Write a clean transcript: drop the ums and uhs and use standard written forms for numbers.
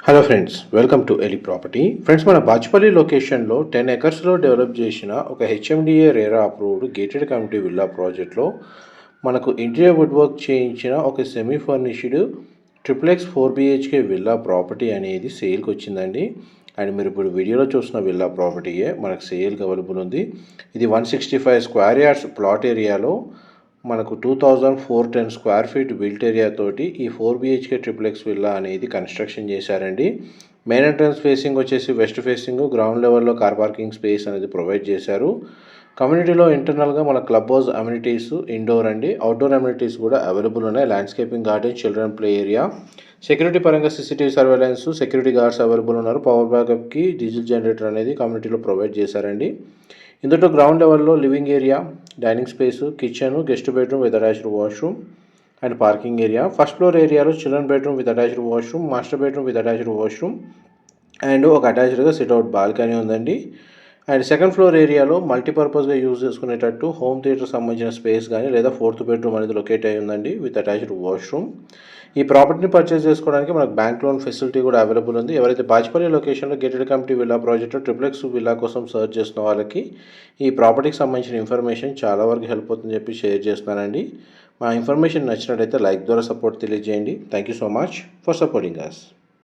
Hello friends, welcome to ఎలి property. Friends, మన బాచుపల్లి లొకేషన్లో 10 ఎకర్స్లో డెవలప్ చేసిన ఒక HMDA RERA approved gated community villa ప్రాజెక్ట్లో మనకు ఇంటీరియర్ వుడ్ వర్క్ చేయించిన ఒక semi furnished triplex 4 BHK villa property అనేది సేల్కి వచ్చిందండి. అండ్ మీరు ఇప్పుడు వీడియోలో చూసిన విల్లా ప్రాపర్టీయే మనకు సేల్కి అవైలబుల్ ఉంది. ఇది 165 స్క్వేర్ యార్డ్స్ ప్లాట్ ఏరియాలో మనకు 2410 స్క్వేర్ ఫీట్ బిల్ట్ ఏరియా తోటి ఈ 4 BHK ట్రిప్లెక్స్ విల్లా అనేది కన్స్ట్రక్షన్ చేశారండి. మెయిన్ ఎంట్రన్స్ ఫేసింగ్ వచ్చేసి వెస్ట్ ఫేసింగ్, గ్రౌండ్ లెవెల్లో కార్ పార్కింగ్ స్పేస్ అనేది ప్రొవైడ్ చేశారు. కమ్యూనిటీలో ఇంటర్నల్గా మన క్లబ్ హౌస్ అమ్యూనిటీస్ ఇండోర్ అండి, అవుట్డోర్ అమ్యూనిటీస్ కూడా అవైలబుల్ ఉన్నాయి. Landscaping garden, children play area, security పరంగా CCTV surveillance, security guards available ఉన్నారు. పవర్ బ్యాకప్కి డీజిల్ జనరేటర్ అనేది కమ్యూనిటీలో ప్రొవైడ్ చేశారండి. ఇందులో గ్రౌండ్ లెవెల్లో living area, dining space, kitchen, guest bedroom with attached washroom and parking area. First floor ఏరియాలో children bedroom with attached washroom, master bedroom with attached washroom and ఒక అటాచ్డ్గా sit out balcony ఉందండి. And second floor ఏరియాలో మల్టీపర్పస్గా use చేసుకునేటట్టు home theatre సంబంధించిన space కానీ లేదా 4th బెడ్రూమ్ అనేది లొకేట్ అయి ఉందండి విత్ అటాచ్డ్ వాష్రూమ్. ఈ ప్రాపర్టీని పర్చేస్ చేసుకోవడానికి మనకు బ్యాంక్ లోన్ ఫెసిలిటీ కూడా అవైలబుల్ ఉంది. ఎవరైతే బాచుపల్లి లొకేషన్లో gated community villa project triplex villa కోసం సర్చ్ చేస్తున్న వాళ్ళకి ఈ ప్రాపర్టీకి సంబంధించిన ఇన్ఫర్మేషన్ చాలా వరకు హెల్ప్ అవుతుందని చెప్పి షేర్ చేస్తున్నానండి. మా ఇన్ఫర్మేషన్ నచ్చినట్లయితే లైక్ ద్వారా సపోర్ట్ తెలియజేయండి. Thank you so much for supporting us.